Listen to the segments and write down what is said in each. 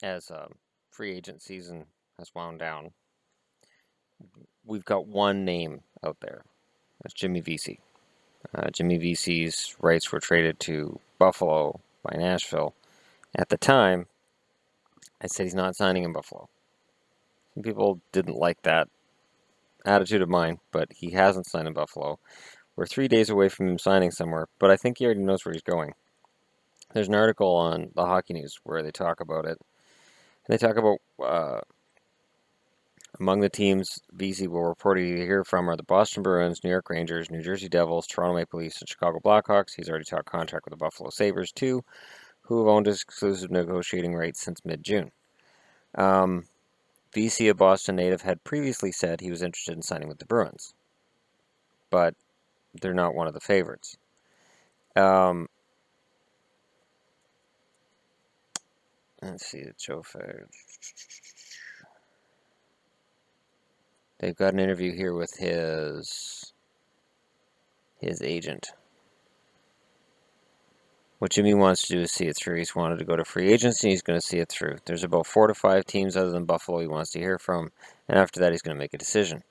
as free agent season has wound down, we've got one name out there. That's Jimmy Vesey. Jimmy Vesey's rights were traded to Buffalo by Nashville. At the time, I said he's not signing in Buffalo. Some people didn't like that attitude of mine, but he hasn't signed in Buffalo. We're 3 days away from him signing somewhere, but I think he already knows where he's going. There's an article on the Hockey News where they talk about it. And they talk about among the teams Vesey will reportedly hear from are the Boston Bruins, New York Rangers, New Jersey Devils, Toronto Maple Leafs, and Chicago Blackhawks. He's already talked contract with the Buffalo Sabres too, who have owned his exclusive negotiating rights since mid-June. Vesey, a Boston native, had previously said he was interested in signing with the Bruins, but they're not one of the favorites. Let's see, the Joe Fair. They've got an interview here with his agent. What Jimmy wants to do is see it through. He's wanted to go to free agency. He's going to see it through. There's about 4 to 5 teams other than Buffalo he wants to hear from, and after that he's going to make a decision.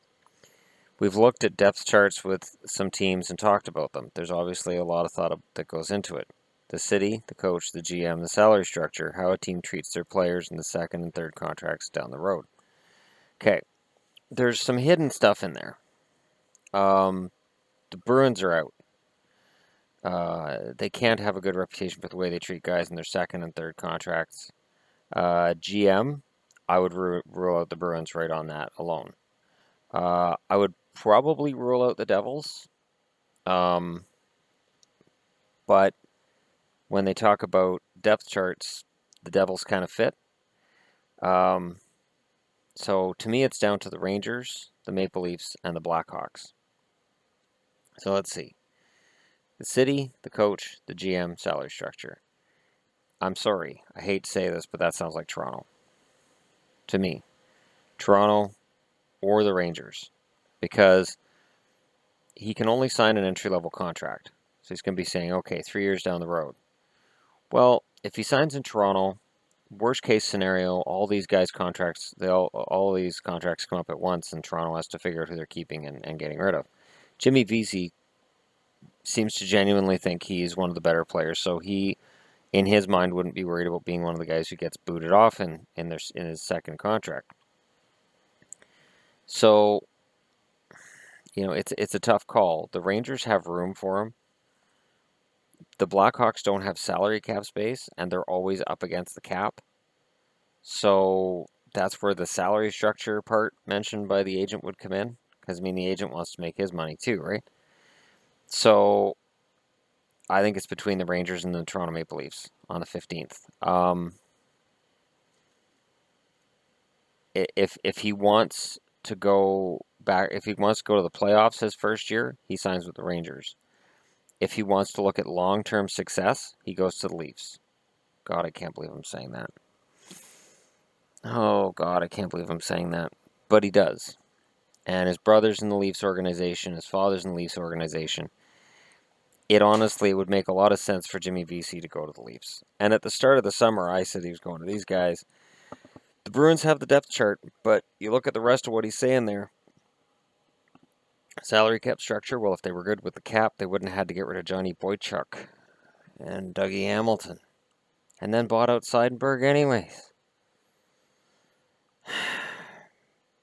We've looked at depth charts with some teams and talked about them. There's obviously a lot of thought that goes into it. The city, the coach, the GM, the salary structure, how a team treats their players in the second and third contracts down the road. Okay, there's some hidden stuff in there. The Bruins are out. They can't have a good reputation for the way they treat guys in their second and third contracts. GM, I would rule out the Bruins right on that alone. I would probably rule out the Devils. But when they talk about depth charts, the Devils kind of fit. So to me, it's down to the Rangers, the Maple Leafs, and the Blackhawks. So let's see. The city, the coach, the GM, salary structure. I'm sorry, I hate to say this, but that sounds like Toronto. To me. Toronto or the Rangers. Because he can only sign an entry-level contract. So he's going to be saying, okay, 3 years down the road. Well, if he signs in Toronto, worst case scenario, all these guys' contracts, all these contracts come up at once, and Toronto has to figure out who they're keeping and getting rid of. Jimmy Vesey seems to genuinely think he's one of the better players, so he, in his mind, wouldn't be worried about being one of the guys who gets booted off in his second contract. So, it's a tough call. The Rangers have room for him. The Blackhawks don't have salary cap space, and they're always up against the cap. So that's where the salary structure part mentioned by the agent would come in. Because, the agent wants to make his money too, right? So I think it's between the Rangers and the Toronto Maple Leafs on the 15th. If he wants to go back, if he wants to go to the playoffs his first year, he signs with the Rangers. If he wants to look at long-term success, he goes to the Leafs. God, I can't believe I'm saying that. Oh, God, I can't believe I'm saying that. But he does. And his brother's in the Leafs organization, his father's in the Leafs organization. It honestly would make a lot of sense for Jimmy Vesey to go to the Leafs. And at the start of the summer, I said he was going to these guys. The Bruins have the depth chart, but you look at the rest of what he's saying there. Salary cap structure, well, if they were good with the cap, they wouldn't have had to get rid of Johnny Boychuk and Dougie Hamilton. And then bought out Seidenberg anyways.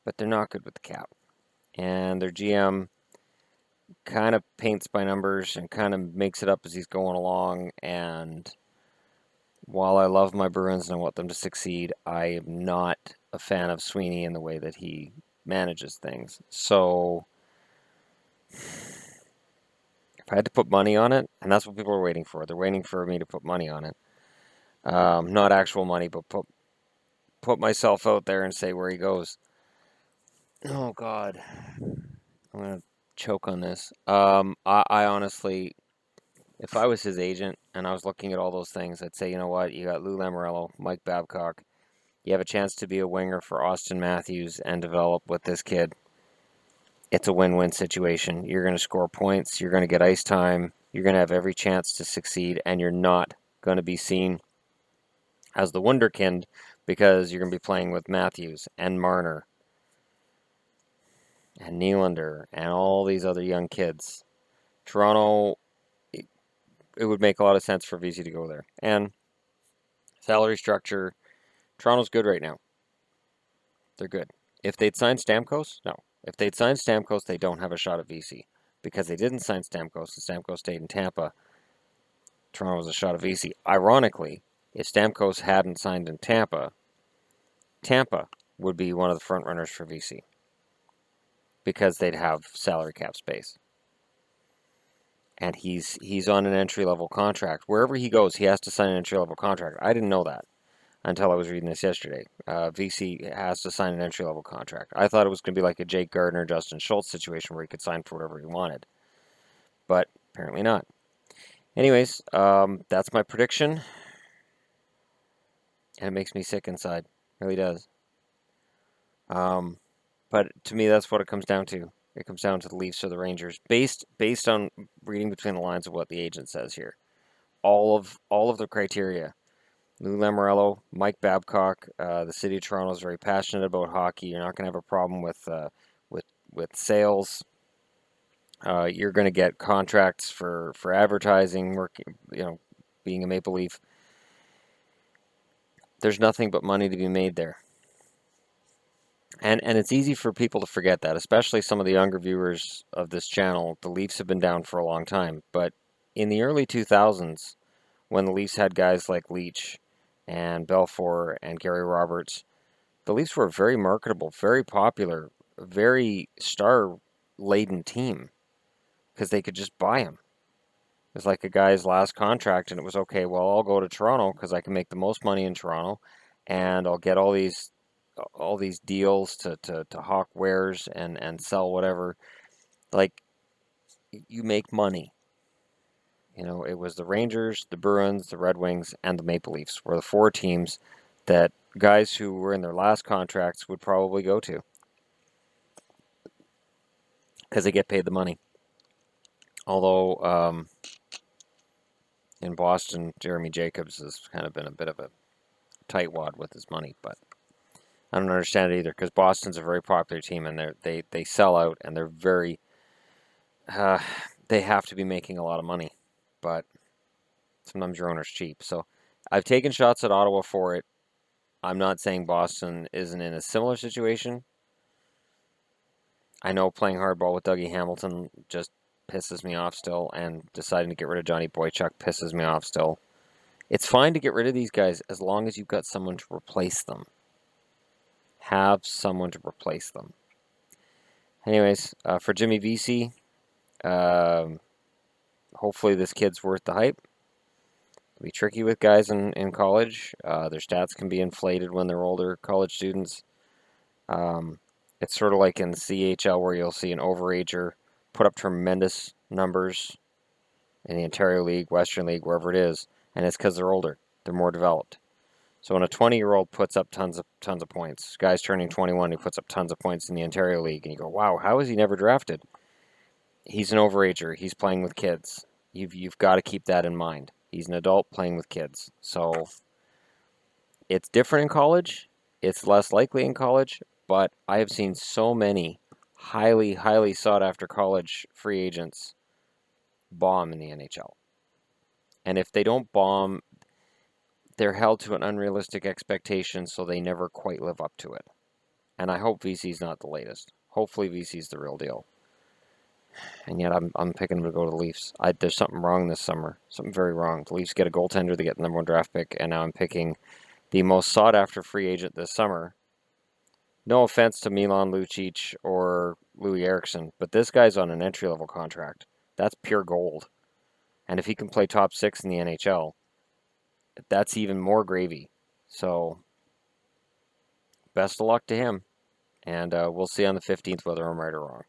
But they're not good with the cap. And their GM kind of paints by numbers and kind of makes it up as he's going along. And while I love my Bruins and I want them to succeed, I am not a fan of Sweeney in the way that he manages things. So if I had to put money on it, and that's what people are waiting for. They're waiting for me to put money on it. Not actual money, but put myself out there and say where he goes. Oh, God. I'm going to choke on this. I honestly, if I was his agent and I was looking at all those things, I'd say, you know what? You got Lou Lamoriello, Mike Babcock. You have a chance to be a winger for Austin Matthews and develop with this kid. It's a win-win situation. You're going to score points. You're going to get ice time. You're going to have every chance to succeed, and you're not going to be seen as the wunderkind because you're going to be playing with Matthews and Marner and Nylander and all these other young kids. Toronto, it would make a lot of sense for Vesey to go there. And salary structure, Toronto's good right now. They're good. If they'd signed Stamkos, no. If they'd signed Stamkos, they don't have a shot at Vesey. Because they didn't sign Stamkos, and Stamkos stayed in Tampa, Toronto was a shot at Vesey. Ironically, if Stamkos hadn't signed in Tampa, Tampa would be one of the front runners for Vesey. Because they'd have salary cap space. And he's on an entry-level contract. Wherever he goes, he has to sign an entry-level contract. I didn't know that until I was reading this yesterday. VC has to sign an entry-level contract. I thought it was going to be like a Jake Gardiner, Justin Schultz situation where he could sign for whatever he wanted. But apparently not. Anyways, that's my prediction. And it makes me sick inside. It really does. But to me, that's what it comes down to. It comes down to the Leafs or the Rangers, based on reading between the lines of what the agent says here. All of the criteria. Lou Lamoriello, Mike Babcock, the city of Toronto is very passionate about hockey. You're not going to have a problem with sales. You're going to get contracts for advertising, working, being a Maple Leaf. There's nothing but money to be made there. And it's easy for people to forget that, especially some of the younger viewers of this channel. The Leafs have been down for a long time, but in the early 2000s, when the Leafs had guys like Leach and Belfour and Gary Roberts, the Leafs were a very marketable, very popular, very star-laden team because they could just buy him. It was like a guy's last contract, and it was, okay, well, I'll go to Toronto because I can make the most money in Toronto, and I'll get all these deals to hawk wares and sell whatever. Like, you make money. It was the Rangers, the Bruins, the Red Wings, and the Maple Leafs were the four teams that guys who were in their last contracts would probably go to because they get paid the money. Although in Boston, Jeremy Jacobs has kind of been a bit of a tightwad with his money, but I don't understand it either because Boston's a very popular team and they sell out and they're very they have to be making a lot of money, but sometimes your owner's cheap. So I've taken shots at Ottawa for it. I'm not saying Boston isn't in a similar situation. I know playing hardball with Dougie Hamilton just pisses me off still, and deciding to get rid of Johnny Boychuk pisses me off still. It's fine to get rid of these guys as long as you've got someone to replace them. Have someone to replace them. Anyways, for Jimmy Vesey, hopefully this kid's worth the hype. It'll be tricky with guys in college. Their stats can be inflated when they're older college students. It's sort of like in the CHL where you'll see an overager put up tremendous numbers in the Ontario League, Western League, wherever it is, and it's because they're older. They're more developed. So when a 20-year-old puts up tons of points, guy's turning 21, he puts up tons of points in the Ontario League, and you go, wow, how is he never drafted? He's an overager. He's playing with kids. You've got to keep that in mind. He's an adult playing with kids. So it's different in college. It's less likely in college, but I have seen so many highly, highly sought-after college free agents bomb in the NHL. And if they don't bomb, they're held to an unrealistic expectation, so they never quite live up to it. And I hope VC's not the latest. Hopefully VC's the real deal. And yet I'm picking them to go to the Leafs. There's something wrong this summer. Something very wrong. The Leafs get a goaltender, they get the #1 draft pick, and now I'm picking the most sought-after free agent this summer. No offense to Milan Lucic or Louis Eriksson, but this guy's on an entry-level contract. That's pure gold. And if he can play top 6 in the NHL, that's even more gravy. So, best of luck to him. And we'll see on the 15th whether I'm right or wrong.